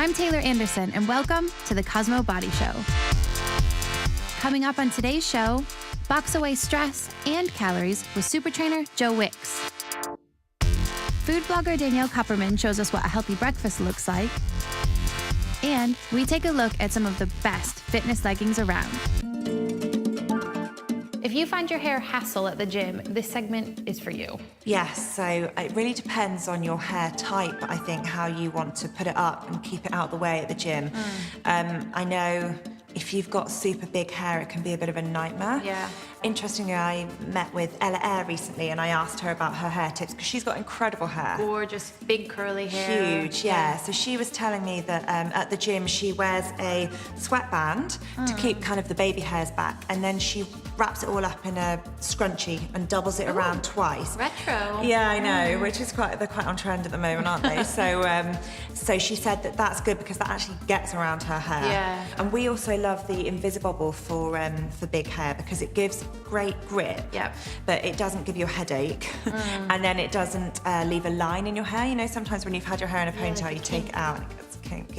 I'm Taylor Anderson, and welcome to the Cosmo Body Show. Coming up on today's show, box away stress and calories with super trainer Joe Wicks. Food blogger Danielle Kupperman shows us what a healthy breakfast looks like. And we take a look at some of the best fitness leggings around. If you find your hair hassle at the gym, this segment is for you. Yes, so it really depends on your hair type, I think, how you want to put it up and keep it out of the way at the gym. I know if you've got super big hair, it can be a bit of a nightmare. Yeah. Interestingly, I met with Ella Eyre recently and I asked her about her hair tips because she's got incredible hair. Gorgeous, big curly hair. Huge, yeah. So she was telling me that at the gym she wears a sweatband to keep kind of the baby hairs back, and then she wraps it all up in a scrunchie and doubles it around twice. Retro. Yeah, I know, which is they're quite on trend at the moment, aren't they? So she said that that's good because that actually gets around her hair. Yeah. And we also love the Invisibobble for big hair because it gives great grip, but it doesn't give you a headache, and then it doesn't leave a line in your hair. You know, sometimes when you've had your hair in a ponytail, you take it out and it gets kink.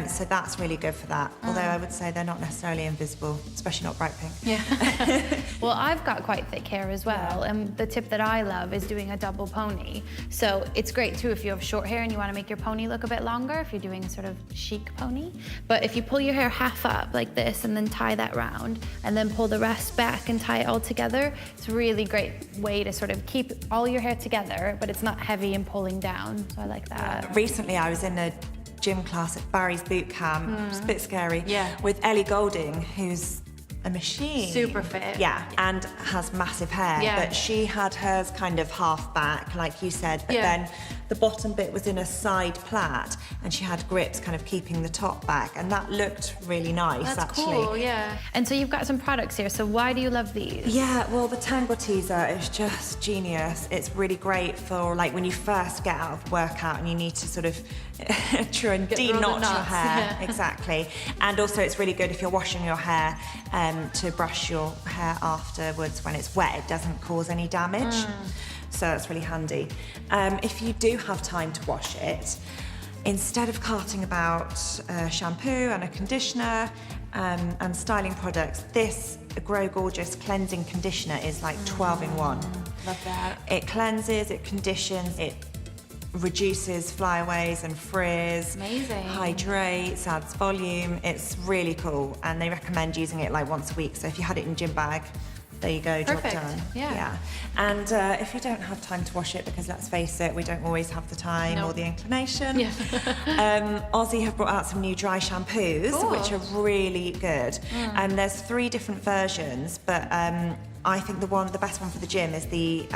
So that's really good for that. Although I would say they're not necessarily invisible, especially not bright pink. Yeah. Well, I've got quite thick hair as well, and the tip that I love is doing a double pony. So it's great too if you have short hair and you want to make your pony look a bit longer, if you're doing a sort of chic pony. But if you pull your hair half up like this and then tie that round and then pull the rest back and tie it all together, it's a really great way to sort of keep all your hair together, but it's not heavy and pulling down. So I like that. Recently, I was in a gym class at Barry's boot camp. It's a bit scary. Yeah. With Ellie Goulding, who's a machine. Super fit. Yeah, and has massive hair. Yeah. But she had hers kind of half back, like you said, but then the bottom bit was in a side plait, and she had grips kind of keeping the top back, and that looked really nice. That's actually. cool, yeah. And so you've got some products here, so why do you love these? Yeah, well, the Tangle Teaser is just genius. It's really great for like when you first get out of workout and you need to sort of try and de-knot your hair. Yeah. Exactly. And also it's really good if you're washing your hair to brush your hair afterwards when it's wet. It doesn't cause any damage. So that's really handy. If you do have time to wash it, instead of carting about shampoo and a conditioner and styling products, this Grow Gorgeous cleansing conditioner is like 12 in 1. Love that. It cleanses, it conditions, it reduces flyaways and frizz. Amazing. Hydrates, adds volume. It's really cool, and they recommend using it like once a week. So if you had it in gym bag, there you go, Perfect. job done. Yeah. And if you don't have time to wash it, because let's face it, we don't always have the time or the inclination. Yeah. Aussie have brought out some new dry shampoos, which are really good. And there's 3 different versions, but I think the best one for the gym is the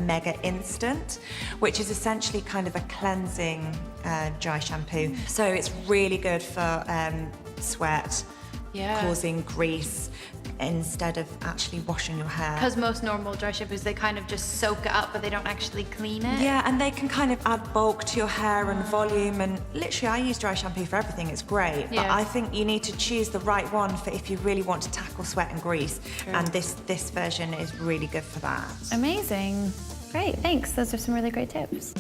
Mega Instant, which is essentially kind of a cleansing dry shampoo. So it's really good for sweat, causing grease, instead of actually washing your hair. Because most normal dry shampoos, they kind of just soak it up, but they don't actually clean it. Yeah, and they can kind of add bulk to your hair and volume, and literally I use dry shampoo for everything, it's great. But I think you need to choose the right one for if you really want to tackle sweat and grease. True. And this version is really good for that. Amazing. Great, thanks. Those are some really great tips.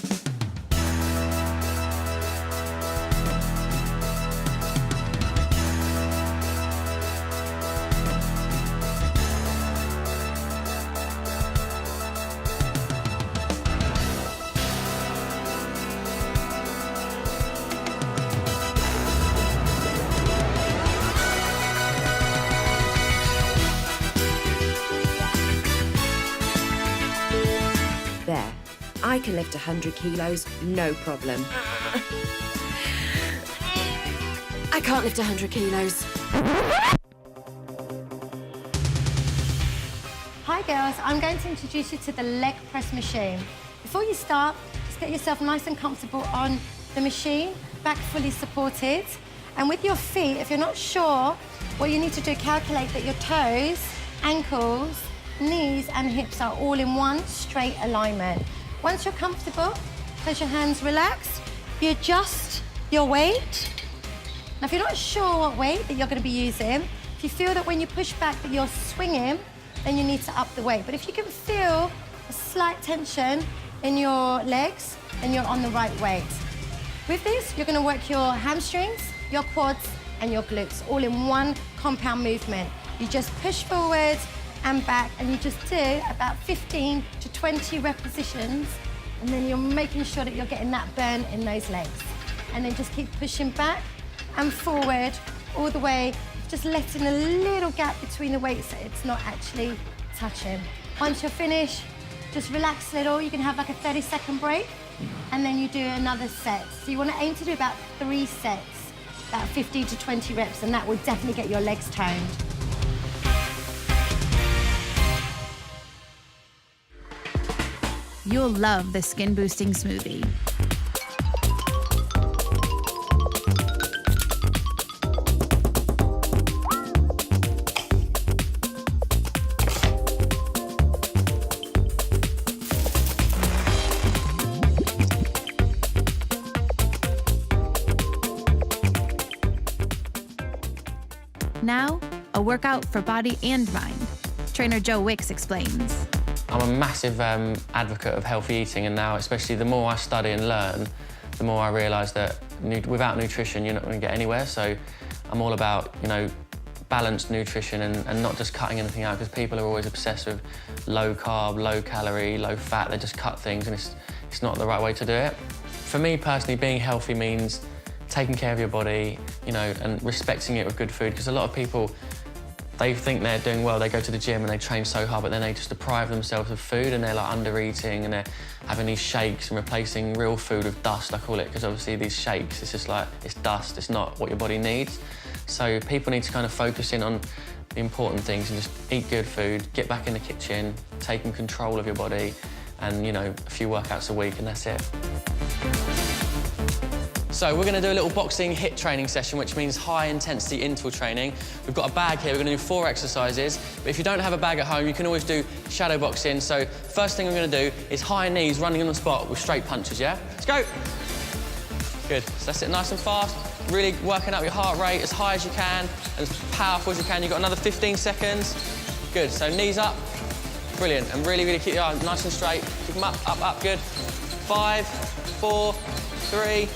There, I can lift 100 kilos, no problem. I can't lift 100 kilos. Hi girls, I'm going to introduce you to the leg press machine. Before you start, just get yourself nice and comfortable on the machine, back fully supported. And with your feet, if you're not sure, what you need to do, calculate that your toes, ankles, knees and hips are all in one straight alignment. Once you're comfortable, close your hands, relax. You adjust your weight. Now, if you're not sure what weight that you're going to be using, if you feel that when you push back that you're swinging, then you need to up the weight. But if you can feel a slight tension in your legs, then you're on the right weight. With this, you're gonna work your hamstrings, your quads, and your glutes, all in one compound movement. You just push forward and back, and you just do about 15 to 20 repetitions, and then you're making sure that you're getting that burn in those legs. And then just keep pushing back and forward all the way, just letting a little gap between the weights so it's not actually touching. Once you're finished, just relax a little. You can have like a 30-second break, and then you do another set. So you want to aim to do about 3 sets, about 15 to 20 reps, and that will definitely get your legs toned. You'll love the skin boosting smoothie. Now, a workout for body and mind. Trainer Joe Wicks explains. I'm a massive advocate of healthy eating, and now, especially the more I study and learn, the more I realise that without nutrition, you're not going to get anywhere. So I'm all about, you know, balanced nutrition and not just cutting anything out, because people are always obsessed with low carb, low calorie, low fat. They just cut things, and it's not the right way to do it. For me personally, being healthy means taking care of your body, you know, and respecting it with good food, because a lot of people, they think they're doing well, they go to the gym and they train so hard, but then they just deprive themselves of food, and they're like under eating, and they're having these shakes and replacing real food with dust, I call it, because obviously these shakes, it's just like, it's dust, it's not what your body needs. So people need to kind of focus in on the important things and just eat good food, get back in the kitchen, taking control of your body, and, you know, a few workouts a week, and that's it. So we're going to do a little boxing HIIT training session, which means high intensity interval training. We've got a bag here, we're going to do 4 exercises. But if you don't have a bag at home, you can always do shadow boxing. So first thing we're going to do is high knees running on the spot with straight punches, yeah? Let's go. Good, so that's it, nice and fast. Really working up your heart rate as high as you can, as powerful as you can. You've got another 15 seconds. Good, so knees up. Brilliant, and really, really keep your arms nice and straight. Keep them up, good. 5, 4, 3,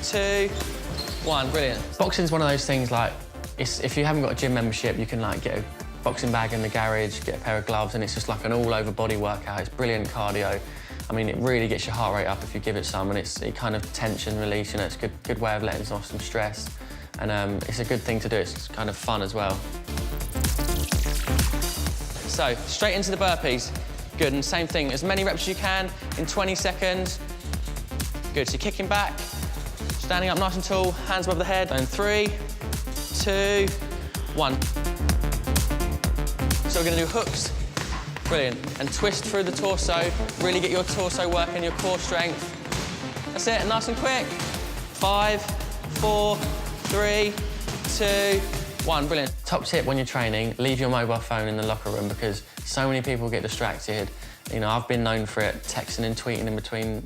2, 1, brilliant. Boxing's one of those things, like, if you haven't got a gym membership, you can like get a boxing bag in the garage, get a pair of gloves, and it's just like an all-over body workout. It's brilliant cardio. I mean, it really gets your heart rate up if you give it some, and it's kind of tension release, you know, it's a good way of letting off some stress. And it's a good thing to do, it's kind of fun as well. So, straight into the burpees. Good, and same thing, as many reps as you can in 20 seconds. Good, so you're kicking back, standing up nice and tall, hands above the head, and 3, 2, 1. So we're gonna do hooks, brilliant, and twist through the torso, really get your torso working, your core strength. That's it, nice and quick. 5, 4, 3, 2, 1, brilliant. Top tip when you're training, leave your mobile phone in the locker room, because so many people get distracted. You know, I've been known for it, texting and tweeting in between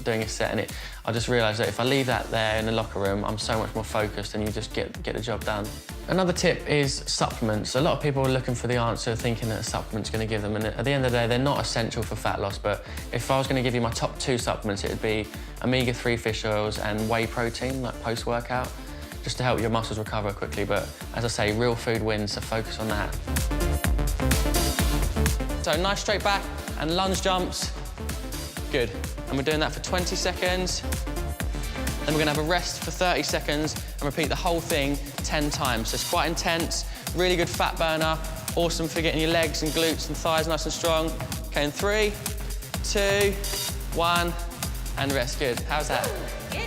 doing a set, and I just realised that if I leave that there in the locker room, I'm so much more focused and you just get the job done. Another tip is supplements. A lot of people are looking for the answer, thinking that a supplement's going to give them, and at the end of the day, they're not essential for fat loss, but if I was going to give you my top 2 supplements, it would be omega-3 fish oils and whey protein, like post-workout, just to help your muscles recover quickly. But as I say, real food wins, so focus on that. So nice straight back and lunge jumps. Good. And we're doing that for 20 seconds. Then we're gonna have a rest for 30 seconds and repeat the whole thing 10 times. So it's quite intense, really good fat burner, awesome for getting your legs and glutes and thighs nice and strong. Okay, in 3, 2, 1, and rest. Good. How's that? Good.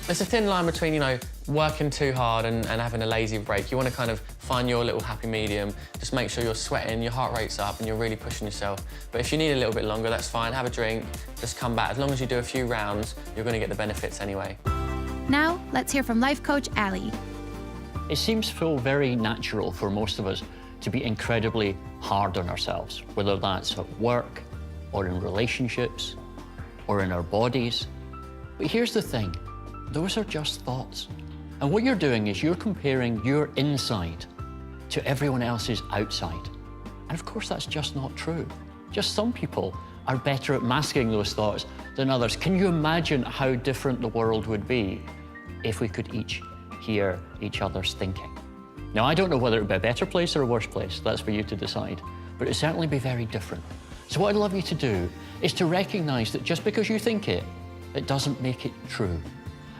There's a thin line between, you know, working too hard and having a lazy break. You want to kind of find your little happy medium. Just make sure you're sweating, your heart rate's up, and you're really pushing yourself. But if you need a little bit longer, that's fine. Have a drink, just come back. As long as you do a few rounds, you're going to get the benefits anyway. Now, let's hear from life coach Ali. It seems to feel very natural for most of us to be incredibly hard on ourselves, whether that's at work or in relationships or in our bodies. But here's the thing, those are just thoughts. And what you're doing is you're comparing your inside to everyone else's outside. And of course, that's just not true. Just some people are better at masking those thoughts than others. Can you imagine how different the world would be if we could each hear each other's thinking? Now, I don't know whether it would be a better place or a worse place. That's for you to decide. But it'd certainly be very different. So what I'd love you to do is to recognize that just because you think it, it doesn't make it true.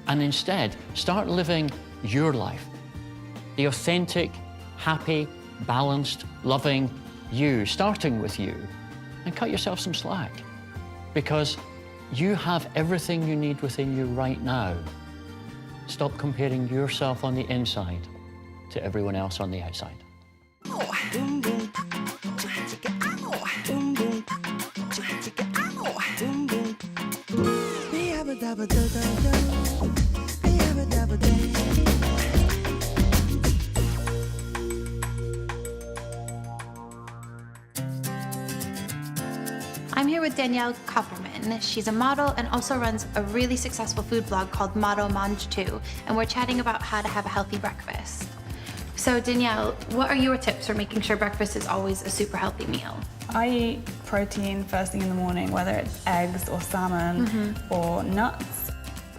And instead, start living your life. The authentic, happy, balanced, loving you, starting with you. And cut yourself some slack. Because you have everything you need within you right now. Stop comparing yourself on the inside to everyone else on the outside. I'm here with Danielle Kopperman. She's a model and also runs a really successful food blog called Model Mange 2, and we're chatting about how to have a healthy breakfast. So Danielle, what are your tips for making sure breakfast is always a super healthy meal? I eat protein first thing in the morning, whether it's eggs or salmon or nuts.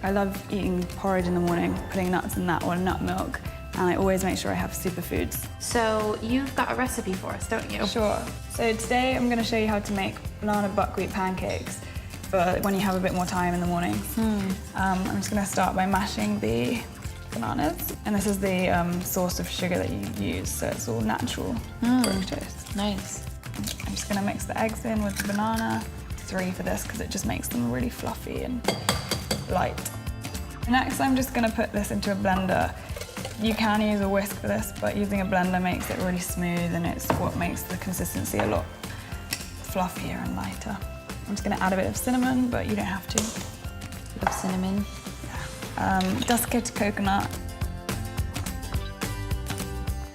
I love eating porridge in the morning, putting nuts in that or nut milk, and I always make sure I have superfoods. So you've got a recipe for us, don't you? Sure. So today I'm going to show you how to make banana buckwheat pancakes for when you have a bit more time in the morning. I'm just going to start by mashing the bananas, and this is the source of sugar that you use, so it's all natural fructose. Nice. I'm just going to mix the eggs in with the banana. 3 for this because it just makes them really fluffy and light. Next, I'm just going to put this into a blender. You can use a whisk for this, but using a blender makes it really smooth, and it's what makes the consistency a lot fluffier and lighter. I'm just going to add a bit of cinnamon, but you don't have to. Love cinnamon. Desiccated coconut.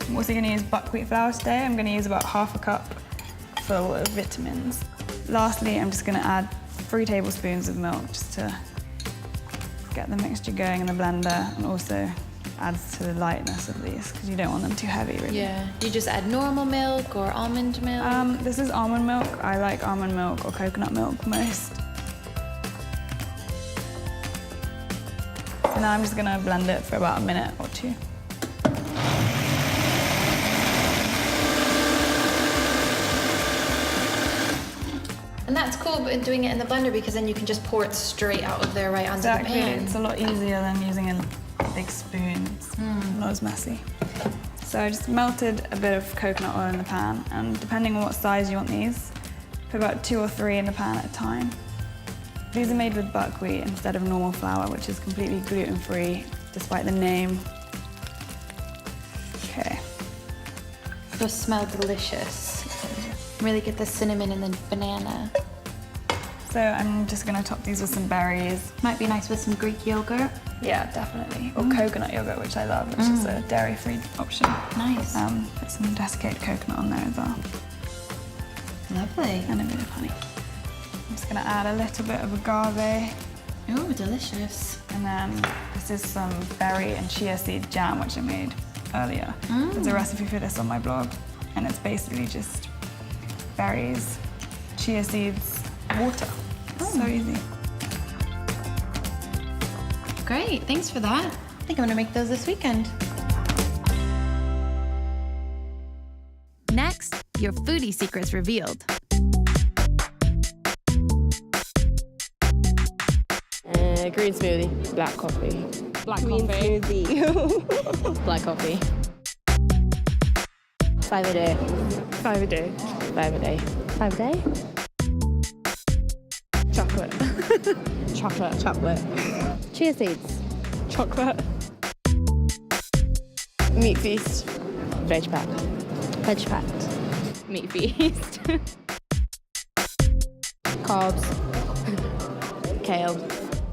I'm also going to use buckwheat flour today. I'm going to use about half a cup full of vitamins. Lastly, I'm just going to add 3 tablespoons of milk just to get the mixture going in the blender, and also adds to the lightness of these because you don't want them too heavy, really. Yeah. Do you just add normal milk or almond milk? This is almond milk. I like almond milk or coconut milk most. So now I'm just going to blend it for about a minute or 2. And that's cool, but doing it in the blender because then you can just pour it straight out of there right onto the pan. It's a lot easier than using a big spoon. It's not as messy. So I just melted a bit of coconut oil in the pan, and depending on what size you want these, put about 2 or 3 in the pan at a time. These are made with buckwheat instead of normal flour, which is completely gluten-free, despite the name. Okay. Those smell delicious. Really get the cinnamon and the banana. So I'm just going to top these with some berries. Might be nice with some Greek yogurt. Yeah, definitely. Or coconut yogurt, which I love, which is a dairy-free option. Nice. Put some desiccated coconut on there as well. Lovely. And a bit of honey. I'm just going to add a little bit of agave. Oh, delicious. And then this is some berry and chia seed jam, which I made earlier. There's a recipe for this on my blog, and it's basically just berries, chia seeds, water. So easy. Great, thanks for that. I think I'm gonna make those this weekend. Next, your foodie secrets revealed. Green smoothie, black coffee. Black coffee. Smoothie. Black coffee. 5 a day. 5 a day. 5 a day. 5 a day. Chocolate. Chocolate. Chocolate. Chia seeds. Chocolate. Meat feast. Veg pack. Veg pack. Meat feast. Carbs. Kale.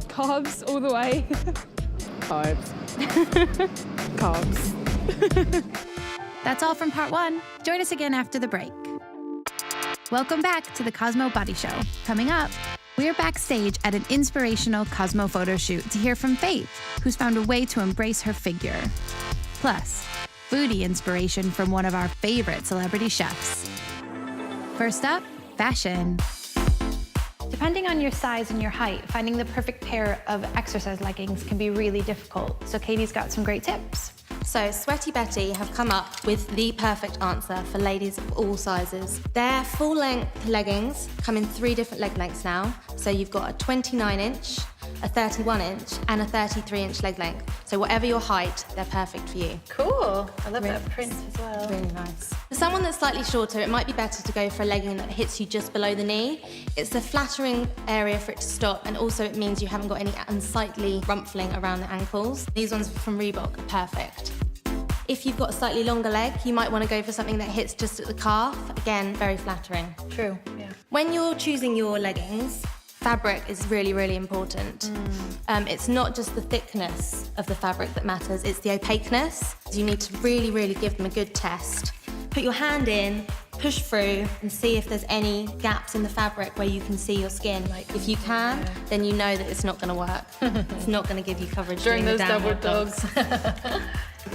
Carbs all the way. Carbs. Carbs. That's all from part 1. Join us again after the break. Welcome back to the Cosmo Body Show. Coming up, we're backstage at an inspirational Cosmo photo shoot to hear from Faith, who's found a way to embrace her figure. Plus, foodie inspiration from one of our favorite celebrity chefs. First up, fashion. Depending on your size and your height, finding the perfect pair of exercise leggings can be really difficult. So Katie's got some great tips. So Sweaty Betty have come up with the perfect answer for ladies of all sizes. Their full-length leggings come in 3 different leg lengths now. So you've got a 29-inch, a 31-inch, and a 33-inch leg length. So whatever your height, they're perfect for you. Cool. I love that print as well. Really nice. For someone that's slightly shorter, it might be better to go for a legging that hits you just below the knee. It's the flattering area for it to stop, and also it means you haven't got any unsightly rumpling around the ankles. These ones from Reebok are perfect. If you've got a slightly longer leg, you might want to go for something that hits just at the calf. Again, very flattering. True, yeah. When you're choosing your leggings, fabric is really, really important. It's not just the thickness of the fabric that matters, it's the opaqueness. You need to really, really give them a good test. Put your hand in, push through, and see if there's any gaps in the fabric where you can see your skin. Like, if you can, then you know that it's not going to work. It's not going to give you coverage During the those double downward dogs.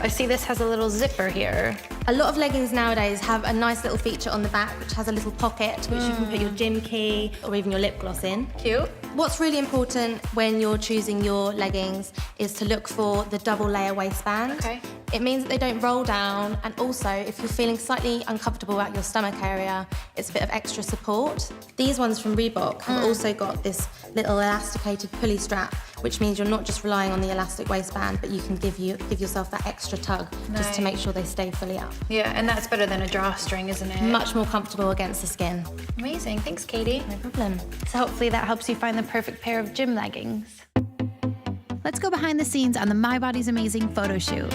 I see this has a little zipper here. A lot of leggings nowadays have a nice little feature on the back which has a little pocket which you can put your gym key or even your lip gloss in. Cute. What's really important when you're choosing your leggings is to look for the double layer waistband. Okay. It means that they don't roll down, and also if you're feeling slightly uncomfortable at your stomach area, it's a bit of extra support. These ones from Reebok have also got this little elasticated pulley strap, which means you're not just relying on the elastic waistband, but you can give yourself that extra tug just to make sure they stay fully up. Yeah, and that's better than a drawstring, isn't it? Much more comfortable against the skin. Amazing. Thanks, Katie. No problem. So hopefully that helps you find the perfect pair of gym leggings. Let's go behind the scenes on the My Body's Amazing photo shoot.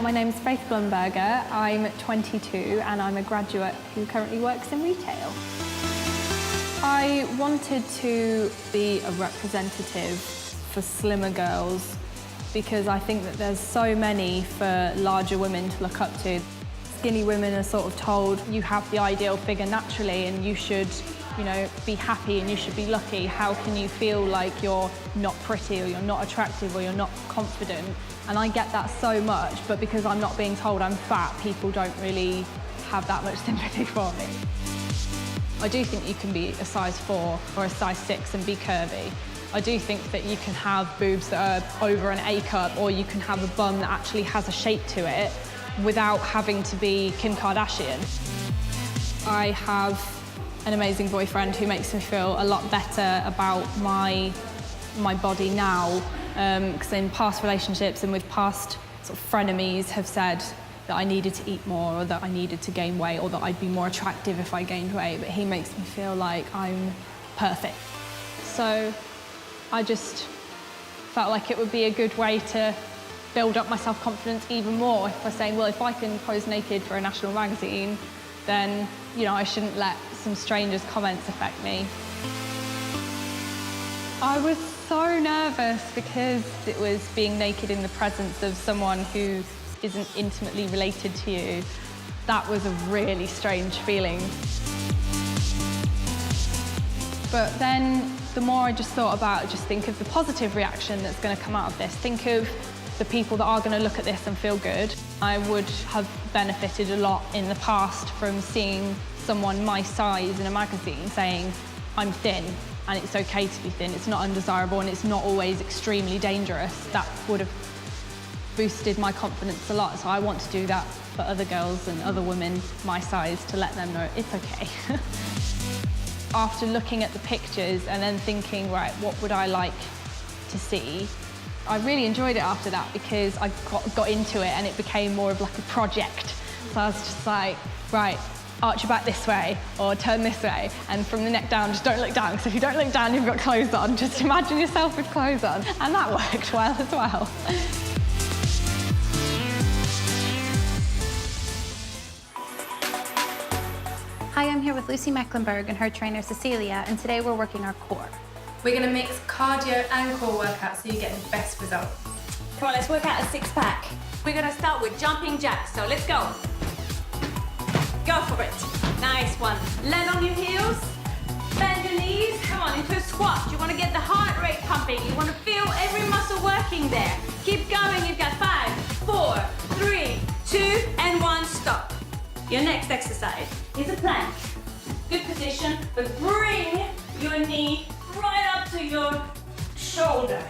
My name's Faith Blumberger. I'm 22 and I'm a graduate who currently works in retail. I wanted to be a representative for slimmer girls because I think that there's so many for larger women to look up to. Skinny women are sort of told you have the ideal figure naturally and you should, you know, be happy and you should be lucky. How can you feel like you're not pretty or you're not attractive or you're not confident? And I get that so much, but because I'm not being told I'm fat, people don't really have that much sympathy for me. I do think you can be a size 4 or a size 6 and be curvy. I do think that you can have boobs that are over an A cup, or you can have a bum that actually has a shape to it without having to be Kim Kardashian. I have an amazing boyfriend who makes me feel a lot better about my body now, because in past relationships and with past sort of frenemies have said that I needed to eat more or that I needed to gain weight or that I'd be more attractive if I gained weight, but he makes me feel like I'm perfect. So I just felt like it would be a good way to build up my self-confidence even more by saying, well, if I can pose naked for a national magazine, then, you know, I shouldn't let some strangers' comments affect me. I was so nervous because it was being naked in the presence of someone who isn't intimately related to you. That was a really strange feeling. But then the more I just thought about it, just think of the positive reaction that's going to come out of this. Think of the people that are going to look at this and feel good. I would have benefited a lot in the past from seeing someone my size in a magazine saying, I'm thin and it's okay to be thin, it's not undesirable and it's not always extremely dangerous. That would have boosted my confidence a lot, so I want to do that for other girls and other women my size to let them know it's okay. After looking at the pictures and then thinking, right, what would I like to see? I really enjoyed it after that because I got into it and it became more of like a project. So I was just like, right, arch your back this way or turn this way, and from the neck down, just don't look down, because if you don't look down, you've got clothes on. Just imagine yourself with clothes on, and that worked well as well. Hi, I'm here with Lucy Mecklenburg and her trainer Cecilia, and today we're working our core. We're going to mix cardio and core workouts so you get the best results. Come on, let's work out a six-pack. We're going to start with jumping jacks, so let's go. Go for it. Nice one. Land on your heels. Bend your knees. Come on, into a squat. You want to get the heart rate pumping. You want to feel every muscle working there. Keep going. You've got 5, 4, 3, 2, and 1. Stop. Your next exercise is a plank. good position, but bring your knee right up to your shoulder.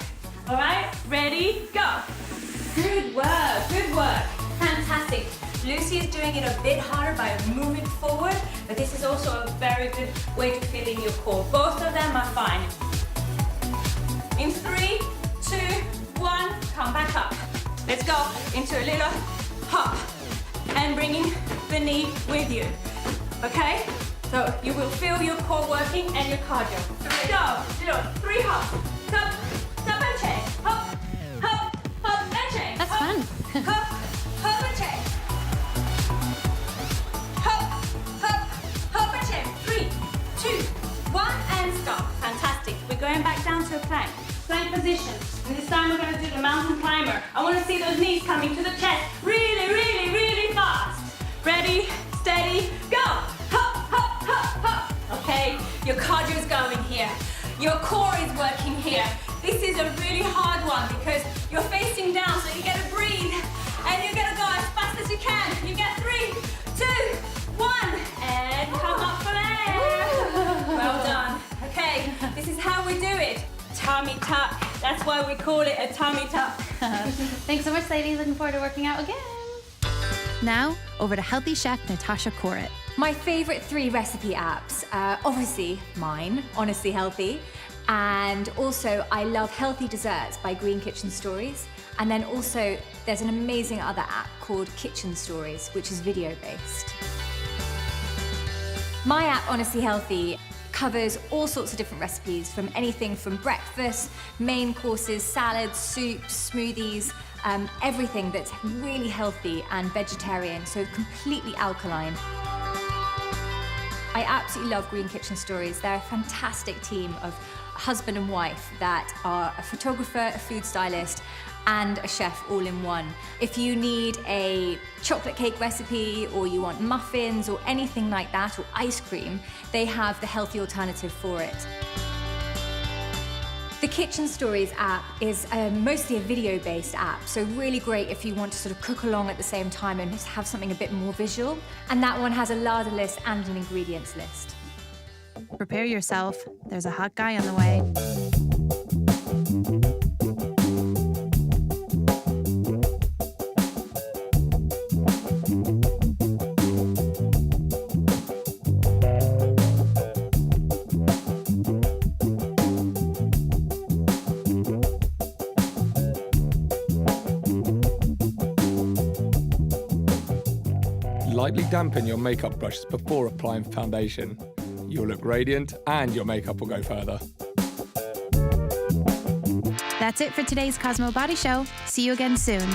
All right, ready, go. Good work, fantastic. Lucy is doing it a bit harder by moving forward, but this is also a very good way to fill in your core. Both of them are fine. In 3, 2, 1, come back up. Let's go into a little hop and bringing the knee with you, okay? So you will feel your core working and your cardio. Go, little 3 hops. Stop, stop and change. Hop, hop, hop and change. That's hop, fun. Hop, hop and change. Hop, hop, hop and change. 3, 2, 1 and stop. Fantastic. We're going back down to a plank. Plank position. And this time we're going to do the mountain climber. I want to see those knees coming to the chest really, really, really fast. Ready, steady, go. Hop, hop, hop, hop. Okay, your cardio is going here. Your core is working here. This is a really hard one because you're facing down, so you got to breathe. And you're going to go as fast as you can. You get 3, 2, 1, and come up for air. Well done. Okay, this is how we do it. Tummy tuck. That's why we call it a tummy tuck. Thanks so much, ladies. Looking forward to working out again. Now, over to healthy chef Natasha Corritt. My favourite 3 recipe apps, obviously mine, Honestly Healthy, and also I love Healthy Desserts by Green Kitchen Stories, and then also there's an amazing other app called Kitchen Stories, which is video-based. My app, Honestly Healthy, covers all sorts of different recipes, from anything from breakfast, main courses, salads, soups, smoothies, everything that's really healthy and vegetarian, so completely alkaline. I absolutely love Green Kitchen Stories. They're a fantastic team of a husband and wife that are a photographer, a food stylist, and a chef all in one. If you need a chocolate cake recipe, or you want muffins or anything like that, or ice cream, they have the healthy alternative for it. The Kitchen Stories app is mostly a video-based app, so really great if you want to sort of cook along at the same time and just have something a bit more visual. And that one has a larder list and an ingredients list. Prepare yourself, there's a hot guy on the way. Lightly dampen your makeup brushes before applying foundation. You'll look radiant and your makeup will go further. That's it for today's Cosmo Body Show. See you again soon.